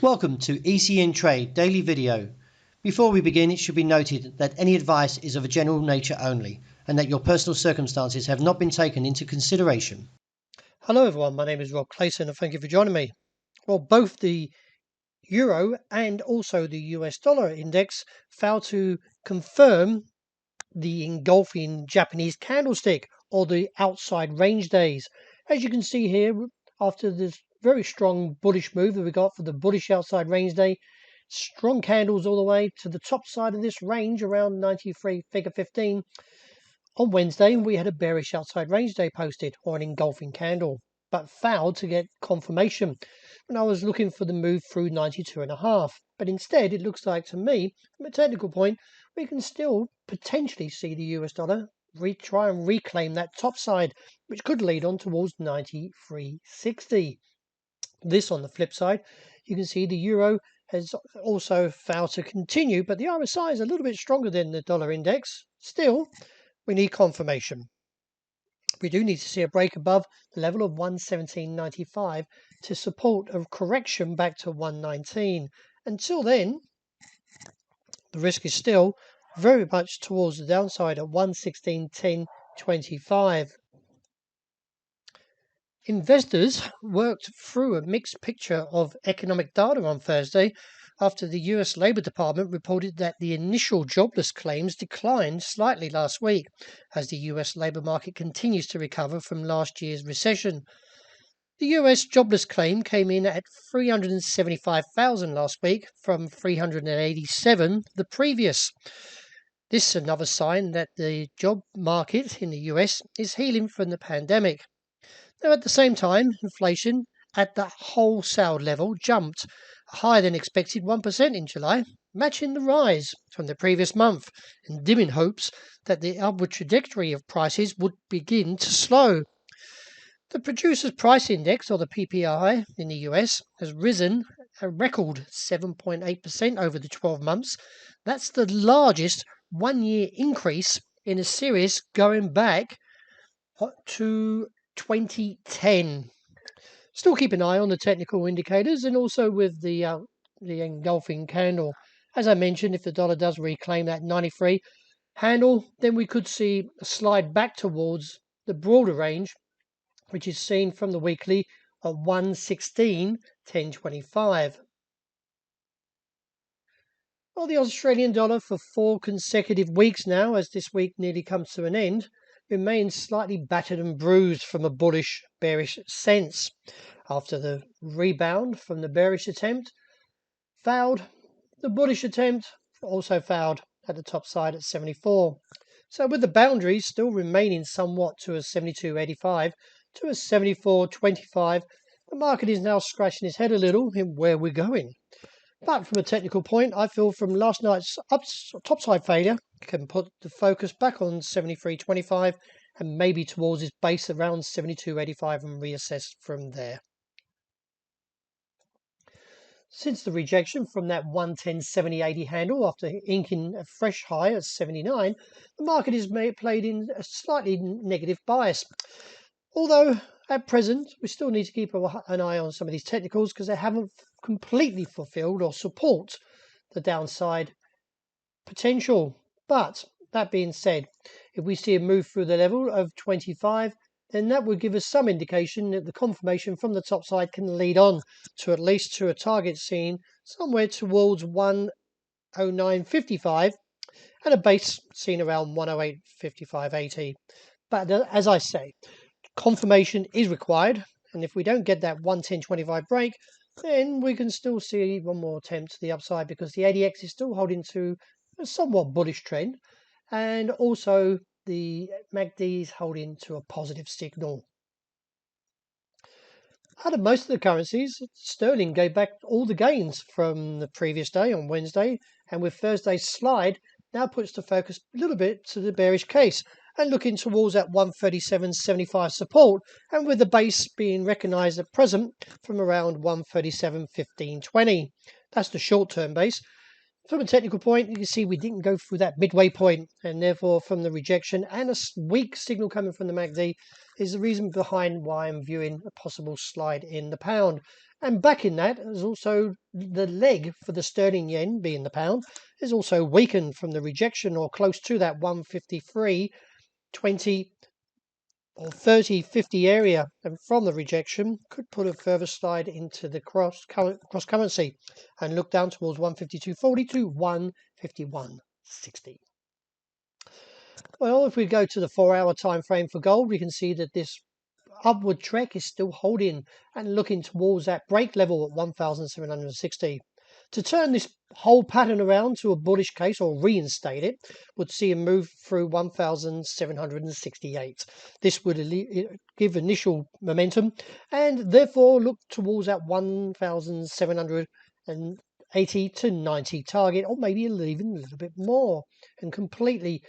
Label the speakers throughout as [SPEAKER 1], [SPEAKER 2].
[SPEAKER 1] Welcome to ECNTRADE Daily Video. Before we begin, it should be noted that any advice is of a general nature only and that your personal circumstances have not been taken into consideration.
[SPEAKER 2] Hello everyone, my name is Rob Clayton and thank you for joining me. Well, both the Euro and also the US dollar index failed to confirm the engulfing Japanese candlestick or the outside range days. As you can see here, after this very strong bullish move that we got for the bullish outside range day, strong candles all the way to the top side of this range around 93 figure 15. On Wednesday, we had a bearish outside range day posted, or an engulfing candle, but failed to get confirmation when I was looking for the move through 92.5. But instead, it looks like to me, from a technical point, we can still potentially see the US dollar try and reclaim that top side, which could lead on towards 93.60. This on the flip side, you can see the euro has also failed to continue, but the RSI is a little bit stronger than the dollar index. Still, we need confirmation. We do need to see a break above the level of 117.95 to support a correction back to 119. Until then, the risk is still very much towards the downside at 116.10.25. Investors worked through a mixed picture of economic data on Thursday after the US Labor Department reported that the initial jobless claims declined slightly last week as the US labor market continues to recover from last year's recession. The US jobless claim came in at 375,000 last week from 387 the previous. This is another sign that the job market in the US is healing from the pandemic. Now, at the same time, inflation at the wholesale level jumped higher than expected 1% in July, matching the rise from the previous month and dimming hopes that the upward trajectory of prices would begin to slow. The Producers' Price Index, or the PPI, in the US has risen a record 7.8% over the 12 months. That's the largest one-year increase in a series going back to 2010. Still keep an eye on the technical indicators and also with the engulfing candle. As I mentioned, if the dollar does reclaim that 93 handle, then we could see a slide back towards the broader range, which is seen from the weekly at 116.10.25. Well, the Australian dollar for 4 consecutive weeks now, as this week nearly comes to an end, remains slightly battered and bruised from a bullish, bearish sense. After the rebound from the bearish attempt failed, the bullish attempt also failed at the top side at 74. So with the boundaries still remaining somewhat to a 72.85 to a 74.25, the market is now scratching its head a little in where we're going. But from a technical point, I feel from last night's topside failure, can put the focus back on 73.25 and maybe towards its base around 72.85 and reassess from there. Since the rejection from that 110.70.80 handle after inking a fresh high at 79, the market is played in a slightly negative bias. Although at present, we still need to keep an eye on some of these technicals because they haven't completely fulfilled or support the downside potential. But that being said, if we see a move through the level of 25, then that would give us some indication that the confirmation from the top side can lead on to at least to a target seen somewhere towards 109.55 and a base seen around 108.55.80. But as I say, confirmation is required, and if we don't get that 110.25 break, then we can still see one more attempt to the upside because the ADX is still holding to a somewhat bullish trend, and also the MACD is holding to a positive signal. Out of most of the currencies, sterling gave back all the gains from the previous day on Wednesday, and with Thursday's slide, now puts the focus a little bit to the bearish case and looking towards that 137.75 support, and with the base being recognized at present from around 137.15.20. That's the short-term base. From a technical point, you can see we didn't go through that midway point, and therefore from the rejection and a weak signal coming from the MACD is the reason behind why I'm viewing a possible slide in the pound. And backing that is also the leg for the sterling yen, being the pound, is also weakened from the rejection or close to that 153.20 or 30.50 area, and from the rejection could put a further slide into the cross currency and look down towards 152.40 to 151.60. Well, if we go to the 4-hour time frame for gold, we can see that this upward trek is still holding and looking towards that break level at 1,760. To turn this whole pattern around to a bullish case or reinstate it would see a move through 1,768. This would give initial momentum and therefore look towards that 1,780 to 90 target, or maybe even a little bit more, and completely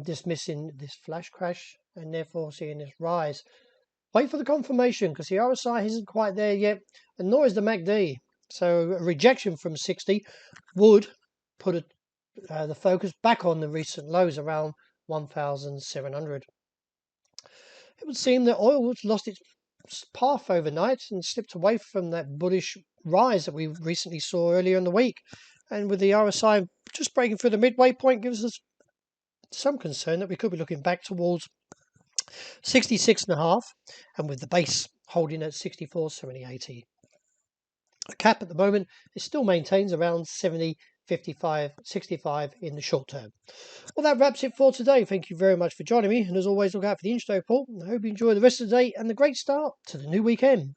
[SPEAKER 2] dismissing this flash crash and therefore seeing this rise. Wait for the confirmation, because the RSI isn't quite there yet, and nor is the MACD. So a rejection from 60 would put the focus back on the recent lows around 1,700. It would seem that oil has lost its path overnight and slipped away from that bullish rise that we recently saw earlier in the week. And with the RSI just breaking through the midway point, gives us some concern that we could be looking back towards 66.5, and with the base holding at 64.7080. A cap at the moment, it still maintains around 70.55.65 in the short term. Well, that wraps it for today. Thank you very much for joining me, and as always, look out for the intraday report. I hope you enjoy the rest of the day and the great start to the new weekend.